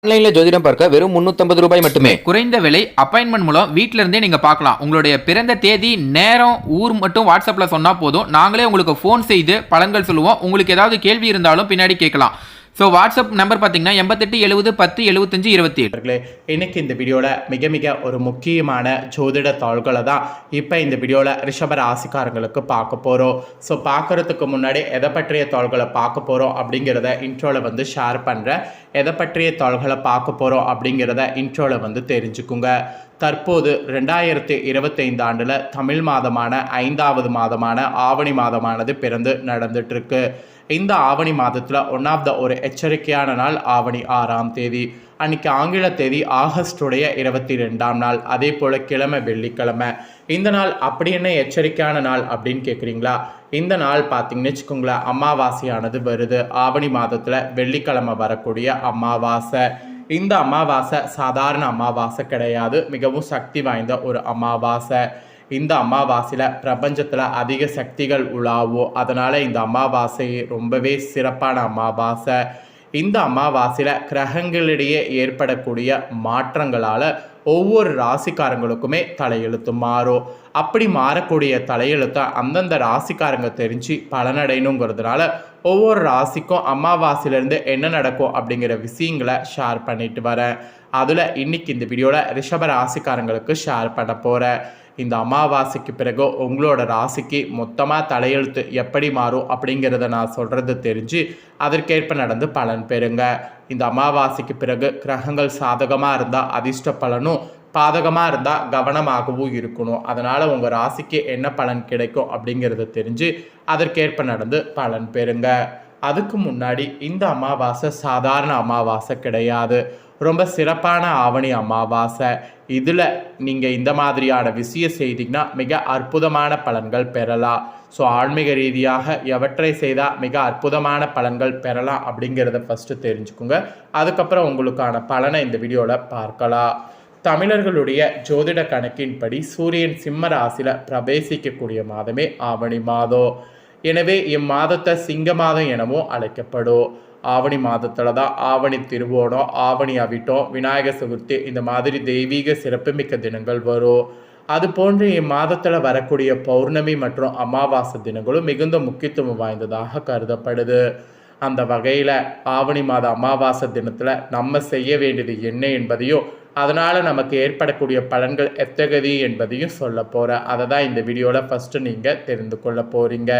ஆன்லைன்ல ஜோதிடம் பார்க்க வெறும் 350 ரூபாய் மட்டுமே. குறைந்த விலை அப்பாயின்மெண்ட் மூலம் வீட்ல இருந்தே நீங்க பார்க்கலாம். உங்களுடைய பிறந்த தேதி, நேரம், ஊர் மட்டும் வாட்ஸ்அப்ல சொன்னா போதும். நாங்களே உங்களுக்கு ஃபோன் செய்து பலன்கள் சொல்லுவோம். உங்களுக்கு ஏதாவது கேள்வி இருந்தாலும் பின்னாடி கேட்கலாம். ஸோ வாட்ஸ்அப் நம்பர் பார்த்தீங்கன்னா 88 70 10 75 27. இன்னைக்கு இந்த வீடியோவில் மிக ஒரு முக்கியமான ஜோதிட தாள்களை தான் இப்போ இந்த வீடியோவில் ரிஷப ராசிக்காரங்களுக்கு பார்க்க போகிறோம். ஸோ பார்க்குறதுக்கு முன்னாடி எதை பற்றிய தாள்களை பார்க்க போகிறோம் அப்படிங்கிறத இன்ட்ரோவில் ஷேர் பண்ணுறேன். எதை பற்றிய தாள்களை பார்க்க போகிறோம் அப்படிங்கிறத இன்ட்ரோவில் தெரிஞ்சுக்குங்க. தற்போது 2025 ஆண்டில் தமிழ் மாதமான 5வது மாதமான ஆவணி மாதமானது பிறந்து நடந்துட்டுருக்கு. இந்த ஆவணி மாதத்தில் ஒரு எச்சரிக்கையான நாள் ஆவணி 6ஆம் தேதி. அன்றைக்கி ஆங்கில தேதி ஆகஸ்டுடைய 22ஆம் நாள். அதே போல் கிழமை வெள்ளிக்கிழமை. இந்த நாள் அப்படி என்ன எச்சரிக்கையான நாள் அப்படின்னு கேட்குறீங்களா? இந்த நாள் பார்த்தீங்கன்னு வச்சுக்கோங்களேன், அமாவாசையானது வருது. ஆவணி மாதத்தில் வெள்ளிக்கிழமை வரக்கூடிய அமாவாசை. இந்த அமாவாசை சாதாரண அமாவாசை கிடையாது, மிகவும் சக்தி வாய்ந்த ஒரு அமாவாசை. இந்த அமாவாசையில் பிரபஞ்சத்தில் அதிக சக்திகள் உலாவும். அதனால் இந்த அமாவாசை ரொம்பவே சிறப்பான அமாவாசை. இந்த அமாவாசையில் கிரகங்களிடையே ஏற்படக்கூடிய மாற்றங்களால் ஒவ்வொரு ராசிக்காரங்களுக்குமே தலையெழுத்து மாறும். அப்படி மாறக்கூடிய தலையெழுத்தை அந்தந்த ராசிக்காரங்க தெரிஞ்சு பலனடையணுங்கிறதுனால ஒவ்வொரு ராசிக்கும் அமாவாசையிலேருந்து என்ன நடக்கும் அப்படிங்கிற விஷயங்களை ஷேர் பண்ணிட்டு வரேன். அதில் இன்றைக்கி இந்த வீடியோவில் ரிஷப ராசிக்காரங்களுக்கு ஷேர் பண்ண போகிறேன். இந்த அமாவாசைக்கு பிறகு உங்களோட ராசிக்கு மொத்தமாக தலையெழுத்து எப்படி மாறும் அப்படிங்கிறத நான் சொல்கிறது தெரிஞ்சு அதற்கேற்ப நடந்து பலன் பெறுங்க. இந்த அமாவாசைக்கு பிறகு கிரகங்கள் சாதகமாக இருந்தால் அதிர்ஷ்ட பலனும், பாதகமாக இருந்தால் கவனமாகவும் இருக்கணும். அதனால் உங்கள் ராசிக்கு என்ன பலன் கிடைக்கும் அப்படிங்கிறத தெரிஞ்சு அதற்கேற்ப நடந்து பலன் பெறுங்க. அதுக்கு முன்னாடி இந்த அமாவாசை சாதாரண அமாவாசை கிடையாது, ரொம்ப சிறப்பான ஆவணி அமாவாசை. இதில் நீங்கள் இந்த மாதிரியான விஷயம் செய்தீங்கன்னா மிக அற்புதமான பலன்கள் பெறலாம். ஸோ ஆன்மீக ரீதியாக எவற்றை செய்தால் மிக அற்புதமான பலன்கள் பெறலாம் அப்படிங்கிறத ஃபஸ்ட்டு தெரிஞ்சுக்குங்க. அதுக்கப்புறம் உங்களுக்கான பலனை இந்த வீடியோவில் பார்க்கலாம். தமிழர்களுடைய ஜோதிட கணக்கின்படி சூரியன் சிம்ம ராசியில் பிரவேசிக்கக்கூடிய மாதமே ஆவணி மாதம். எனவே இம்மாதத்தை சிங்க மாதம் எனவும் அழைக்கப்படும். ஆவணி மாதத்தில் தான் ஆவணி திருவோணம், ஆவணி அவிட்டம், விநாயகர் சதுர்த்தி இந்த மாதிரி தெய்வீக சிறப்புமிக்க தினங்கள் வரும். அது போன்று இம்மாதத்தில் வரக்கூடிய பௌர்ணமி மற்றும் அமாவாசை தினங்களும் மிகுந்த முக்கியத்துவம் வாய்ந்ததாக கருதப்படுது. அந்த வகையில் ஆவணி மாத அமாவாசை தினத்தில் நம்ம செய்ய வேண்டியது என்ன என்பதையும் அதனால் நமக்கு ஏற்படக்கூடிய பலன்கள் எத்தகையது என்பதையும் சொல்ல போகிறேன். அதை தான் இந்த வீடியோவில் ஃபஸ்ட்டு நீங்கள் தெரிந்து கொள்ள போகிறீங்க.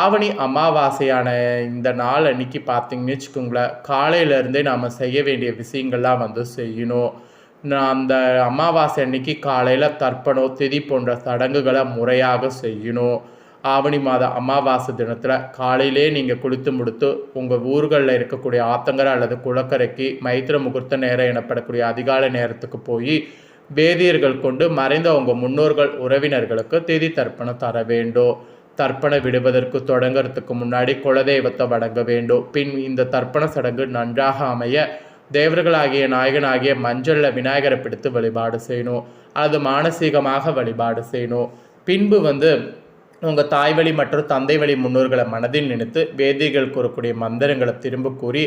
ஆவணி அமாவாசையான இந்த நாள் அன்றைக்கி பார்த்திங்கன்னு வச்சுக்கோங்களேன், காலையிலேருந்தே நாம் செய்ய வேண்டிய விஷயங்கள்லாம் செய்யணும். அந்த அமாவாசை அன்னைக்கு காலையில் தர்ப்பணம், திதி போன்ற சடங்குகளை முறையாக செய்யணும். ஆவணி மாத அமாவாசை தினத்தில் காலையிலே நீங்கள் குளித்து முடித்து உங்கள் ஊர்களில் இருக்கக்கூடிய ஆத்தங்கரை அல்லது குளக்கரைக்கு மைத்திர முகூர்த்த நேரம் எனப்படக்கூடிய அதிகாலை நேரத்துக்கு போய் வேதியர்கள் கொண்டு மறைந்த உங்கள் முன்னோர்கள் உறவினர்களுக்கு திதி தர்ப்பணம் தர வேண்டும். தர்ப்பணம் விடுவதற்கு தொடங்கிறதுக்கு முன்னாடி குலதெய்வத்தை வணங்க வேண்டும். பின் இந்த தர்ப்பண சடங்கு நன்றாக அமைய தேவர்களாகிய நாயகனாகிய மஞ்சளில் விநாயகரை பிடித்து வழிபாடு செய்யணும். அது மானசீகமாக வழிபாடு செய்யணும். பின்பு உங்கள் தாய் வழி மற்றும் தந்தை வழி முன்னோர்களை மனதில் நினைத்து வேதிகள் கூறக்கூடிய மந்திரங்களை திரும்ப கூறி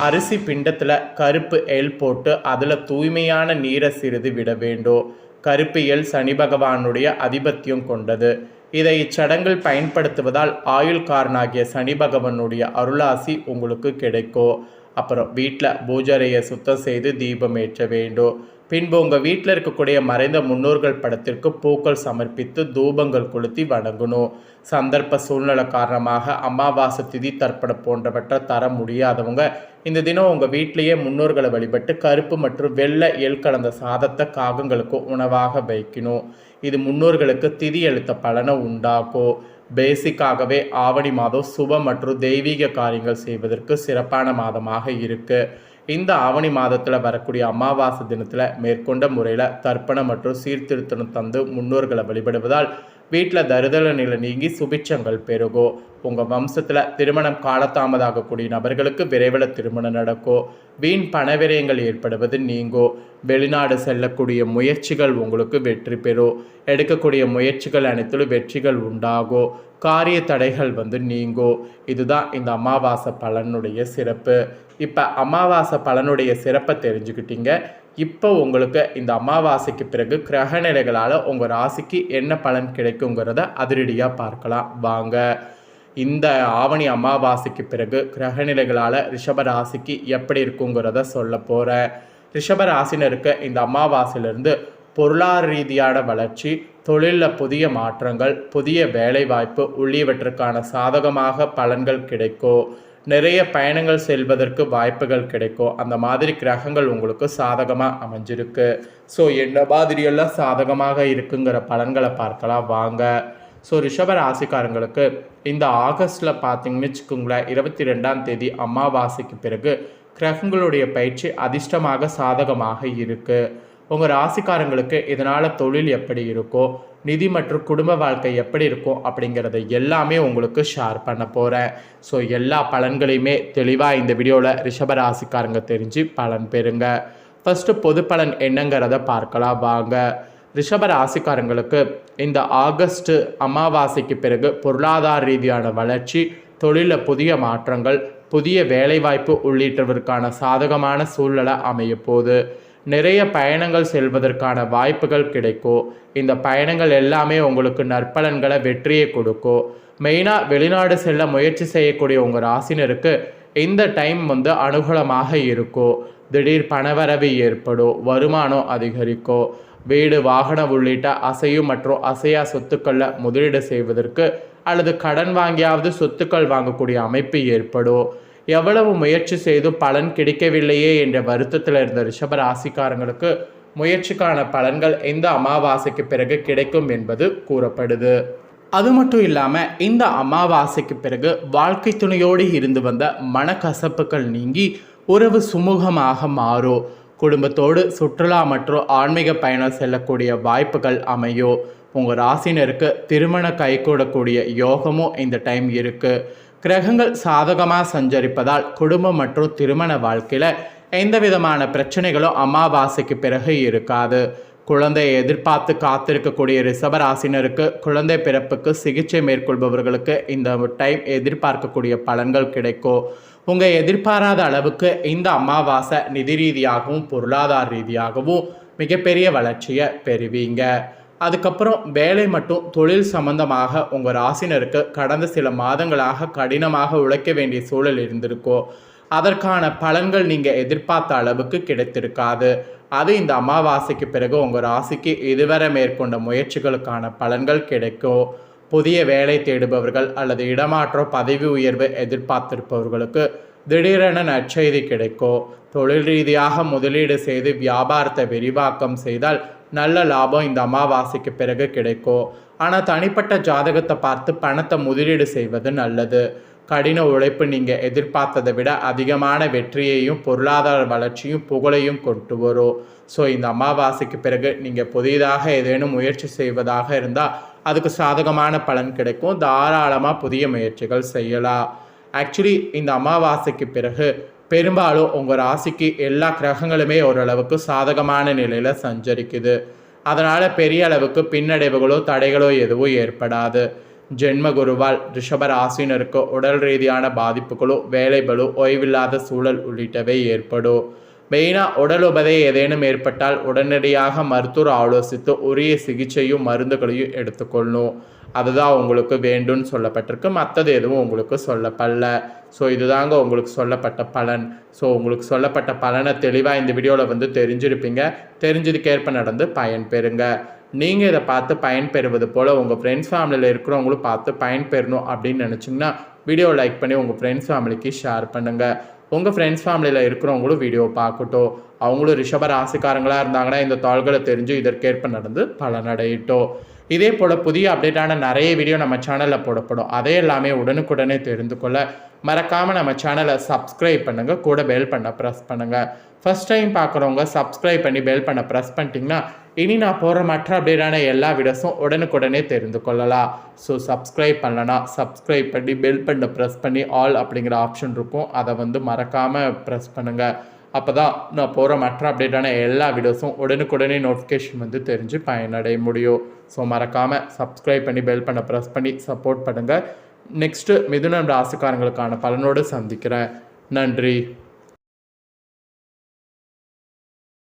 அரிசி பிண்டத்தில் கருப்பு எல் போட்டு அதில் தூய்மையான நீரை சிறிது விட வேண்டும். கருப்பு எல் சனி பகவானுடைய அதிபத்தியம் கொண்டது. இதை இச்சடங்கில் பயன்படுத்துவதால் ஆயுள்காரனாகிய சனி பகவானுடைய அருளாசி உங்களுக்கு கிடைக்கும். அப்புறம் வீட்டில் பூஜரையை சுத்தம் செய்து தீபம் ஏற்ற வேண்டும். பின்பு உங்கள் வீட்டில் இருக்கக்கூடிய மறைந்த முன்னோர்கள் படத்திற்கு பூக்கள் சமர்ப்பித்து தூபங்கள் கொளுத்தி வணங்கணும். சந்தர்ப்ப சூழ்நிலை காரணமாக அமாவாசை திதி தர்ப்பணம் போன்றவற்றை தர முடியாதவங்க இந்த தினம் உங்கள் வீட்டிலேயே முன்னோர்களை வழிபட்டு கருப்பு மற்றும் வெள்ளை எள் கலந்த சாதத்தை காகங்களுக்கு உணவாக வைக்கணும். இது முன்னோர்களுக்கு திதி அளித்த பலனை உண்டாக்கும். பேசிக்காகவே ஆவணி மாதம் சுப மற்றும் தெய்வீக காரியங்கள் செய்வதற்கு சிறப்பான மாதமாக இருக்குது. இந்த ஆவணி மாதத்தில் வரக்கூடிய அமாவாசை தினத்தில் மேற்கொண்ட முறையில் தர்ப்பணம் மற்றும் சீர்திருத்தம் தந்து முன்னோர்களை வழிபடுவதால் வீட்டில் தருதல நிலை நீங்கி சுபிட்சங்கள் பெருகும். உங்கள் வம்சத்தில் திருமணம் காலதாமதாகக்கூடிய நபர்களுக்கு விரைவில் திருமணம் நடக்கும். வீண் பணவிரயங்கள் ஏற்படுவது நீங்கும். வெளிநாடு செல்லக்கூடிய முயற்சிகள் உங்களுக்கு வெற்றி பெறும். எடுக்கக்கூடிய முயற்சிகள் அனைத்திலும் வெற்றிகள் உண்டாகும். காரிய தடைகள் நீங்கும். இதுதான் இந்த அமாவாசை பலனுடைய சிறப்பு. இப்போ அமாவாசை பலனுடைய சிறப்பை தெரிஞ்சுக்கிட்டீங்க. இப்போ உங்களுக்கு இந்த அமாவாசைக்கு பிறகு கிரகநிலைகளால் உங்கள் ராசிக்கு என்ன பலன் கிடைக்குங்கிறத அதிரடியாக பார்க்கலாம் வாங்க. இந்த ஆவணி அமாவாசைக்கு பிறகு கிரகநிலைகளால் ரிஷப ராசிக்கு எப்படி இருக்குங்கிறத சொல்ல போகிறேன். ரிஷப ராசினருக்கு இந்த அமாவாசையிலிருந்து பொருளாதார ரீதியான வளர்ச்சி, தொழிலில் புதிய மாற்றங்கள், புதிய வேலைவாய்ப்பு உள்ளியவற்றுக்கான சாதகமாக பலன்கள் கிடைக்கும். நிறைய பயணங்கள் செல்வதற்கு வாய்ப்புகள் கிடைக்கும். அந்த மாதிரி கிரகங்கள் உங்களுக்கு சாதகமாக அமைஞ்சிருக்கு. ஸோ என்ன மாதிரியெல்லாம் சாதகமாக இருக்குங்கிற பலன்களை பார்க்கலாம் வாங்க. ஸோ ரிஷப ராசிக்காரங்களுக்கு இந்த ஆகஸ்டில் பார்த்தீங்கன்னு வச்சுக்கோங்களேன், 22ஆம் தேதி அமாவாசைக்கு பிறகு கிரகங்களுடைய பயிற்சி அதிர்ஷ்டமாக சாதகமாக இருக்குது. உங்கள் ராசிக்காரங்களுக்கு இதனால் தொழில் எப்படி இருக்கோ, நிதி மற்றும் குடும்ப வாழ்க்கை எப்படி இருக்கும் அப்படிங்கிறத எல்லாமே உங்களுக்கு ஷேர் பண்ண போகிறேன். ஸோ எல்லா பலன்களையுமே தெளிவாக இந்த வீடியோவில் ரிஷப ராசிக்காரங்க தெரிஞ்சு பலன் பெறுங்க. ஃபஸ்ட்டு பொது பலன் என்னங்கிறத பார்க்கலாம் வாங்க. ரிஷப ராசிக்காரங்களுக்கு இந்த ஆகஸ்ட் அமாவாசைக்கு பிறகு பொருளாதார ரீதியான வளர்ச்சி, தொழிலில் புதிய மாற்றங்கள், புதிய வேலைவாய்ப்பு உள்ளிட்டவருக்கான சாதகமான சூழ்நிலை அமைய போகுது. நிறைய பயணங்கள் செல்வதற்கான வாய்ப்புகள் கிடைக்கும். இந்த பயணங்கள் எல்லாமே உங்களுக்கு நற்பலன்களை வெற்றியை கொடுக்கும். மெயினாக வெளிநாடு செல்ல முயற்சி செய்யக்கூடிய உங்கள் ராசினருக்கு இந்த டைம் அனுகூலமாக இருக்கும். திடீர் பணவரவு ஏற்படும். வருமானம் அதிகரிக்கும். வீடு, வாகனம் உள்ளிட்ட அசையும் மற்றும் அசையா சொத்துக்களில் முதலீடு செய்வதற்கு அல்லது கடன் வாங்கியாவது சொத்துக்கள் வாங்கக்கூடிய அமைப்பு ஏற்படும். எவ்வளவு முயற்சி செய்து பலன் கிடைக்கவில்லையே என்ற வருத்தத்தில் இருந்த ரிஷப ராசிக்காரங்களுக்கு முயற்சிக்கான பலன்கள் இந்த அமாவாசைக்கு பிறகு கிடைக்கும் என்பது கூறப்படுது. அது மட்டும் இல்லாமல் இந்த அமாவாசைக்கு பிறகு வாழ்க்கை துணையோடு இருந்து வந்த மனக்கசப்புகள் நீங்கி உறவு சுமூகமாக மாறும். குடும்பத்தோடு சுற்றுலா மற்றும் ஆன்மீக பயணம் செல்லக்கூடிய வாய்ப்புகள் அமையும். உங்கள் ராசினருக்கு திருமண கைகூடக்கூடிய யோகமும் இந்த டைம் இருக்குது. கிரகங்கள் சாதகமாக சஞ்சரிப்பதால் குடும்பம் மற்றும் திருமண வாழ்க்கையில் எந்த விதமான பிரச்சனைகளும் அமாவாசைக்கு பிறகு இருக்காது. குழந்தையை எதிர்பார்த்து காத்திருக்கக்கூடிய ரிஷபராசினருக்கு குழந்தை பிறப்புக்கு சிகிச்சை மேற்கொள்பவர்களுக்கு இந்த டைம் எதிர்பார்க்கக்கூடிய பலன்கள் கிடைக்கும். உங்கள் எதிர்பாராத அளவுக்கு இந்த அமாவாசை நிதி ரீதியாகவும் பொருளாதார ரீதியாகவும் மிகப்பெரிய வளர்ச்சியை பெறுவீங்க. அதுக்கப்புறம் வேலை மற்றும் தொழில் சம்பந்தமாக உங்கள் ராசினருக்கு கடந்த சில மாதங்களாக கடினமாக உழைக்க வேண்டிய சூழல் இருந்திருக்கோ, அதற்கான பலன்கள் நீங்கள் எதிர்பார்த்த அளவுக்கு கிடைத்திருக்காது. அது இந்த அமாவாசைக்கு பிறகு உங்கள் ராசிக்கு இதுவரை மேற்கொண்ட முயற்சிகளுக்கான பலன்கள் கிடைக்கும். புதிய வேலை தேடுபவர்கள் அல்லது இடமாற்றம், பதவி உயர்வு எதிர்பார்த்திருப்பவர்களுக்கு திடீரென நற்செய்தி கிடைக்கும். தொழில் ரீதியாக முதலீடு செய்து வியாபாரத்தை விரிவாக்கம் செய்தால் நல்ல லாபம் இந்த அமாவாசைக்கு பிறகு கிடைக்கும். ஆனால் தனிப்பட்ட ஜாதகத்தை பார்த்து பணத்தை முதலீடு செய்வது நல்லது. கடின உழைப்பு நீங்கள் எதிர்பார்த்ததை விட அதிகமான வெற்றியையும் பொருளாதார வளர்ச்சியும் புகழையும் கொண்டு வரும். ஸோ இந்த அமாவாசைக்கு பிறகு நீங்கள் புதிதாக ஏதேனும் முயற்சி செய்வதாக இருந்தால் அதுக்கு சாதகமான பலன் கிடைக்கும். தாராளமாக புதிய முயற்சிகள் செய்யலாம். ஆக்சுவலி இந்த அமாவாசைக்கு பிறகு பெரும்பாலும் உங்கள் ராசிக்கு எல்லா கிரகங்களுமே ஓரளவுக்கு சாதகமான நிலையில் சஞ்சரிக்குது. அதனால் பெரிய அளவுக்கு பின்னடைவுகளோ தடைகளோ எதுவும் ஏற்படாது. ஜென்ம குருவால் ரிஷப ராசினருக்கு உடல் ரீதியான பாதிப்புகளோ, வேலைகளோ, ஓய்வில்லாத சூழல் உள்ளிட்டவை ஏற்படும். மெயினாக உடல் உபதை ஏதேனும் ஏற்பட்டால் உடனடியாக மருத்துவர் ஆலோசித்து உரிய சிகிச்சையும் மருந்துகளையும் எடுத்துக்கொள்ளணும். அதுதான் உங்களுக்கு வேண்டும்னு சொல்லப்பட்டிருக்கு. மற்றது எதுவும் உங்களுக்கு சொல்லப்படல. ஸோ இதுதாங்க உங்களுக்கு சொல்லப்பட்ட பலன். ஸோ உங்களுக்கு சொல்லப்பட்ட பலனை தெளிவாக இந்த வீடியோவில் தெரிஞ்சிருப்பீங்க. தெரிஞ்சதுக்கேற்ப நடந்து பயன்பெறுங்க. நீங்கள் இதை பார்த்து பயன்பெறுவது போல் உங்கள் ஃப்ரெண்ட்ஸ் ஃபேமிலியில் இருக்கிறவங்களும் பார்த்து பயன்பெறணும் அப்படின்னு நினச்சிங்கன்னா வீடியோ லைக் பண்ணி உங்கள் ஃப்ரெண்ட்ஸ் ஃபேமிலிக்கு ஷேர் பண்ணுங்கள். உங்கள் ஃப்ரெண்ட்ஸ் ஃபேமிலியில் இருக்கிறவங்களும் வீடியோ பார்க்கட்டும். அவங்களும் ரிஷப ராசிக்காரங்களாக இருந்தாங்கன்னா இந்த தாள்களை தெரிஞ்சு இதற்கேற்ப நடந்து பலனடையட்டும். இதே போல் புதிய அப்டேட்டான நிறைய வீடியோ நம்ம சேனலில் போடப்படும். அதே எல்லாமே உடனுக்குடனே தெரிந்து கொள்ள மறக்காமல் நம்ம சேனலை சப்ஸ்கிரைப் பண்ணுங்கள். கூட பெல் பண்ண ப்ரெஸ் பண்ணுங்கள். ஃபஸ்ட் டைம் பார்க்குறவங்க சப்ஸ்கிரைப் பண்ணி பெல் பண்ண ப்ரெஸ் பண்ணிட்டீங்கன்னா இனி நான் போகிற மற்ற அப்டேட்டான எல்லா வீடியோஸும் உடனுக்குடனே தெரிந்து கொள்ளலாம். ஸோ சப்ஸ்கிரைப் பண்ணலன்னா சப்ஸ்கிரைப் பண்ணி பெல் பட்டனை ப்ரெஸ் பண்ணி ஆல் அப்படிங்கிற ஆப்ஷன் இருக்கும், அதை மறக்காமல் ப்ரெஸ் பண்ணுங்கள். அப்போ தான் நான் போகிற மற்ற அப்டேட்டான எல்லா வீடியோஸும் உடனுக்குடனே நோட்டிஃபிகேஷன் தெரிஞ்சு பயனடைய முடியும். ஸோ மறக்காமல் சப்ஸ்கிரைப் பண்ணி பெல் பண்ண ப்ரெஸ் பண்ணி சப்போர்ட் பண்ணுங்கள். நெக்ஸ்ட்டு மிதுனம் ராசிக்காரங்களுக்கான பலனோடு சந்திக்கிறேன். நன்றி.